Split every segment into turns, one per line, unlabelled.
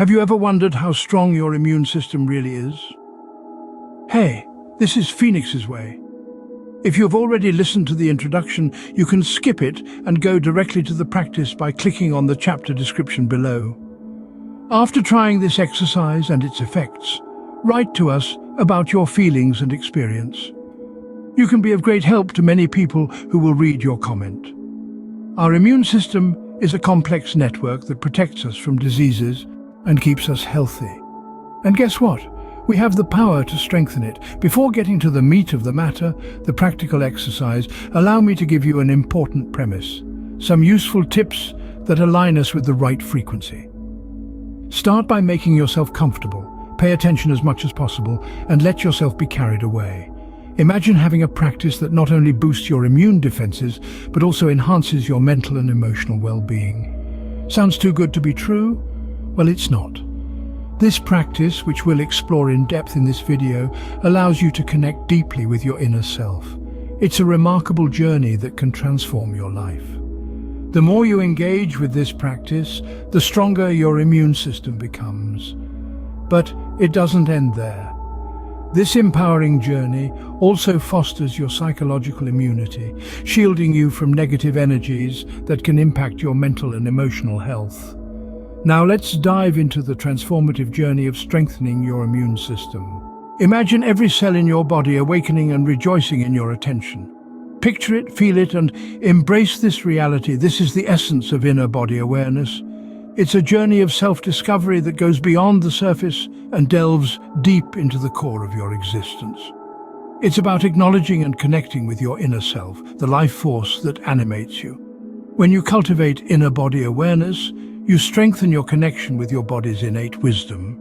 Have you ever wondered how strong your immune system really is? Hey, this is Phoenix's Way. If you have already listened to the introduction, you can skip it and go directly to the practice by clicking on the chapter description below. After trying this exercise and its effects, write to us about your feelings and experience. You can be of great help to many people who will read your comment. Our immune system is a complex network that protects us from diseases and keeps us healthy. And guess what? We have the power to strengthen it. Before getting to the meat of the matter, the practical exercise, allow me to give you an important premise. Some useful tips that align us with the right frequency. Start by making yourself comfortable. Pay attention as much as possible and let yourself be carried away. Imagine having a practice that not only boosts your immune defenses, but also enhances your mental and emotional well-being. Sounds too good to be true? Well, it's not. This practice, which we'll explore in depth in this video, allows you to connect deeply with your inner self. It's a remarkable journey that can transform your life. The more you engage with this practice, the stronger your immune system becomes. But it doesn't end there. This empowering journey also fosters your psychological immunity, shielding you from negative energies that can impact your mental and emotional health. Now let's dive into the transformative journey of strengthening your immune system. Imagine every cell in your body awakening and rejoicing in your attention. Picture it, feel it, and embrace this reality. This is the essence of inner body awareness. It's a journey of self-discovery that goes beyond the surface and delves deep into the core of your existence. It's about acknowledging and connecting with your inner self, the life force that animates you. When you cultivate inner body awareness, you strengthen your connection with your body's innate wisdom.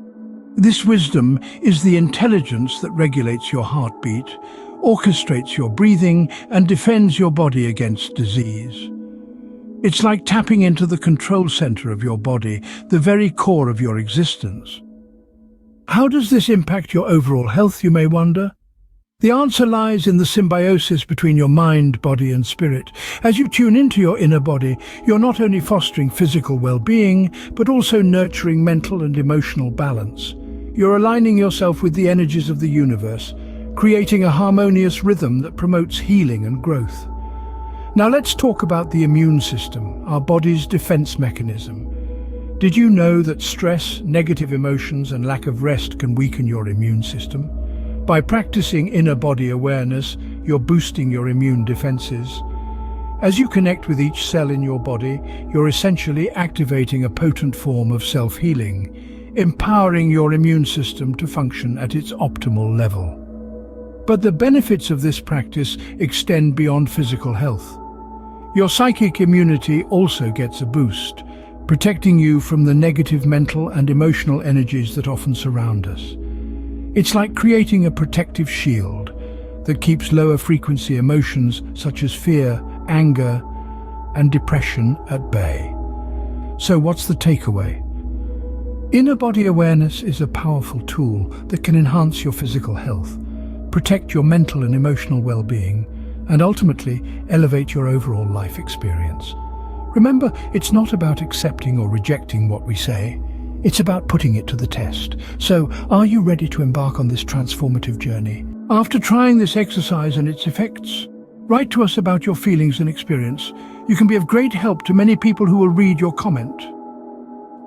This wisdom is the intelligence that regulates your heartbeat, orchestrates your breathing, and defends your body against disease. It's like tapping into the control center of your body, the very core of your existence. How does this impact your overall health, you may wonder? The answer lies in the symbiosis between your mind, body, and spirit. As you tune into your inner body, you're not only fostering physical well-being, but also nurturing mental and emotional balance. You're aligning yourself with the energies of the universe, creating a harmonious rhythm that promotes healing and growth. Now let's talk about the immune system, our body's defense mechanism. Did you know that stress, negative emotions, and lack of rest can weaken your immune system? By practicing inner body awareness, you're boosting your immune defenses. As you connect with each cell in your body, you're essentially activating a potent form of self-healing, empowering your immune system to function at its optimal level. But the benefits of this practice extend beyond physical health. Your psychic immunity also gets a boost, protecting you from the negative mental and emotional energies that often surround us. It's like creating a protective shield that keeps lower frequency emotions such as fear, anger, and depression at bay. So what's the takeaway? Inner body awareness is a powerful tool that can enhance your physical health, protect your mental and emotional well-being, and ultimately elevate your overall life experience. Remember, it's not about accepting or rejecting what we say. It's about putting it to the test. So, are you ready to embark on this transformative journey? After trying this exercise and its effects, write to us about your feelings and experience. You can be of great help to many people who will read your comment.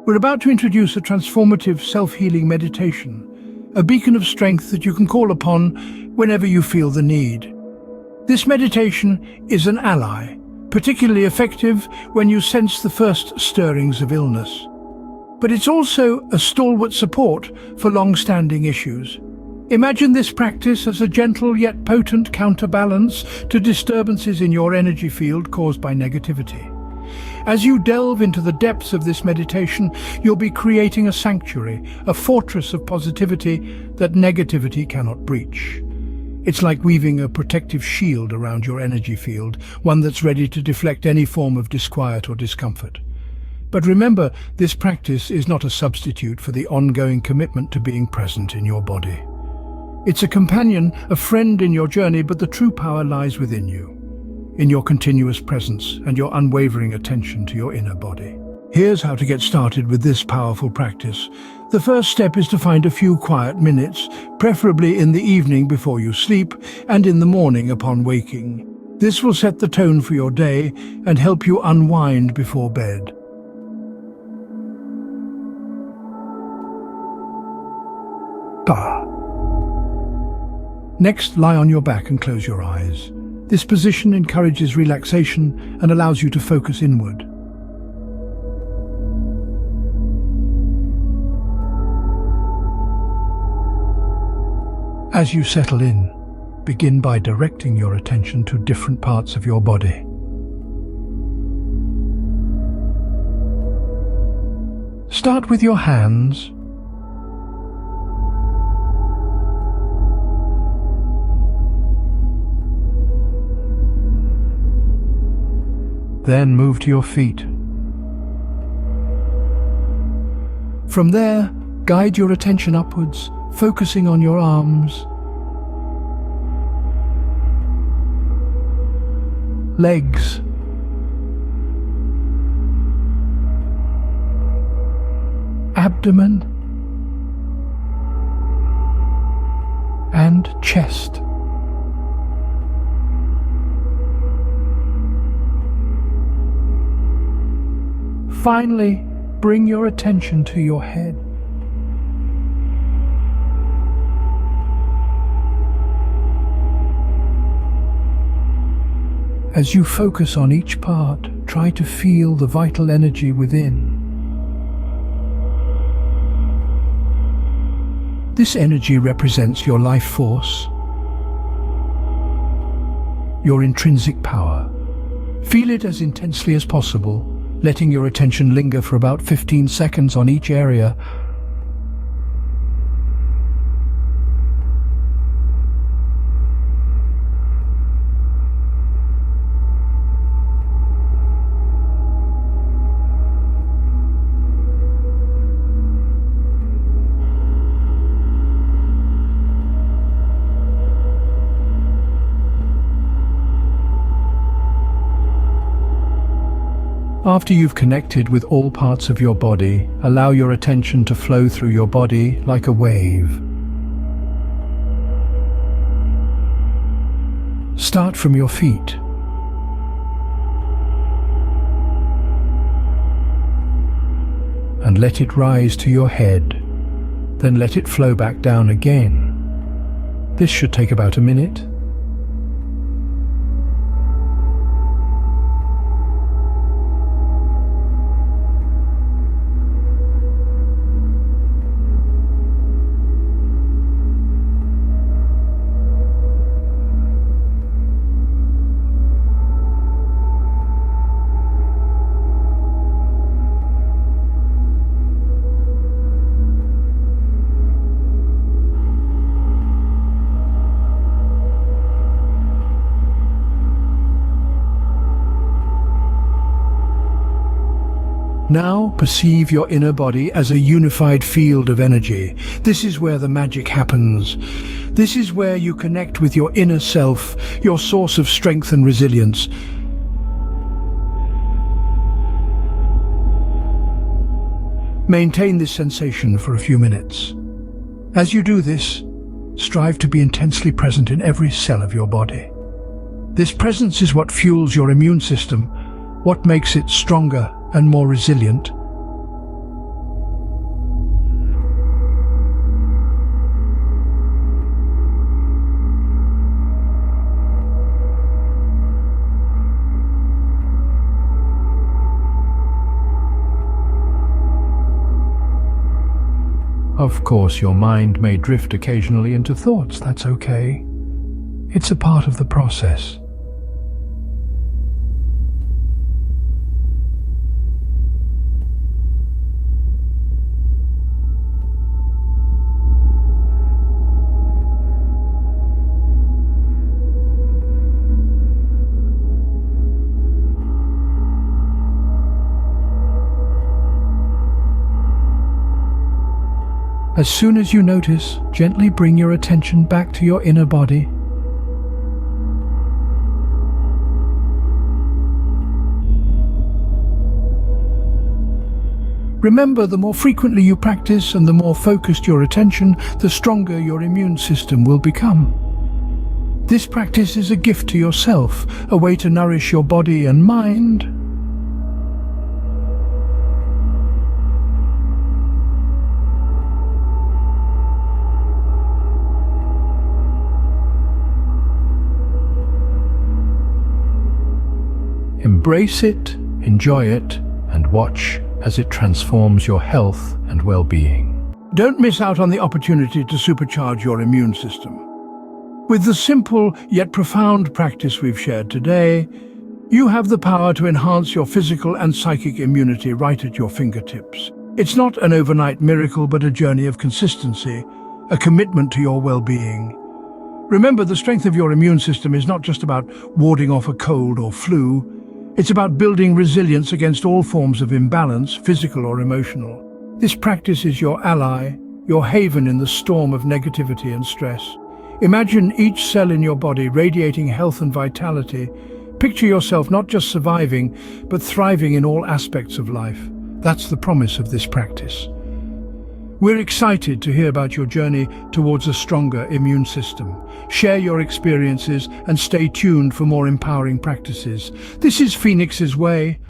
We're about to introduce a transformative self-healing meditation, a beacon of strength that you can call upon whenever you feel the need. This meditation is an ally, particularly effective when you sense the first stirrings of illness. But it's also a stalwart support for long-standing issues. Imagine this practice as a gentle yet potent counterbalance to disturbances in your energy field caused by negativity. As you delve into the depths of this meditation, you'll be creating a sanctuary, a fortress of positivity that negativity cannot breach. It's like weaving a protective shield around your energy field, one that's ready to deflect any form of disquiet or discomfort. But remember, this practice is not a substitute for the ongoing commitment to being present in your body. It's a companion, a friend in your journey, but the true power lies within you, in your continuous presence and your unwavering attention to your inner body. Here's how to get started with this powerful practice. The first step is to find a few quiet minutes, preferably in the evening before you sleep and in the morning upon waking. This will set the tone for your day and help you unwind before bed. Next, lie on your back and close your eyes. This position encourages relaxation and allows you to focus inward. As you settle in, begin by directing your attention to different parts of your body. Start with your hands. Then move to your feet. From there, guide your attention upwards, focusing on your arms, legs, abdomen, and chest. Finally, bring your attention to your head. As you focus on each part, try to feel the vital energy within. This energy represents your life force, your intrinsic power. Feel it as intensely as possible, letting your attention linger for about 15 seconds on each area. After you've connected with all parts of your body, allow your attention to flow through your body like a wave. Start from your feet. And let it rise to your head. Then let it flow back down again. This should take about a minute. Now perceive your inner body as a unified field of energy. This is where the magic happens. This is where you connect with your inner self, your source of strength and resilience. Maintain this sensation for a few minutes. As you do this, strive to be intensely present in every cell of your body. This presence is what fuels your immune system, what makes it stronger and more resilient. Of course, your mind may drift occasionally into thoughts. That's okay. It's a part of the process. As soon as you notice, gently bring your attention back to your inner body. Remember, the more frequently you practice and the more focused your attention, the stronger your immune system will become. This practice is a gift to yourself, a way to nourish your body and mind. Embrace it, enjoy it, and watch as it transforms your health and well-being. Don't miss out on the opportunity to supercharge your immune system. With the simple yet profound practice we've shared today, you have the power to enhance your physical and psychic immunity right at your fingertips. It's not an overnight miracle, but a journey of consistency, a commitment to your well-being. Remember, the strength of your immune system is not just about warding off a cold or flu. It's about building resilience against all forms of imbalance, physical or emotional. This practice is your ally, your haven in the storm of negativity and stress. Imagine each cell in your body radiating health and vitality. Picture yourself not just surviving, but thriving in all aspects of life. That's the promise of this practice. We're excited to hear about your journey towards a stronger immune system. Share your experiences and stay tuned for more empowering practices. This is Phoenix's Way.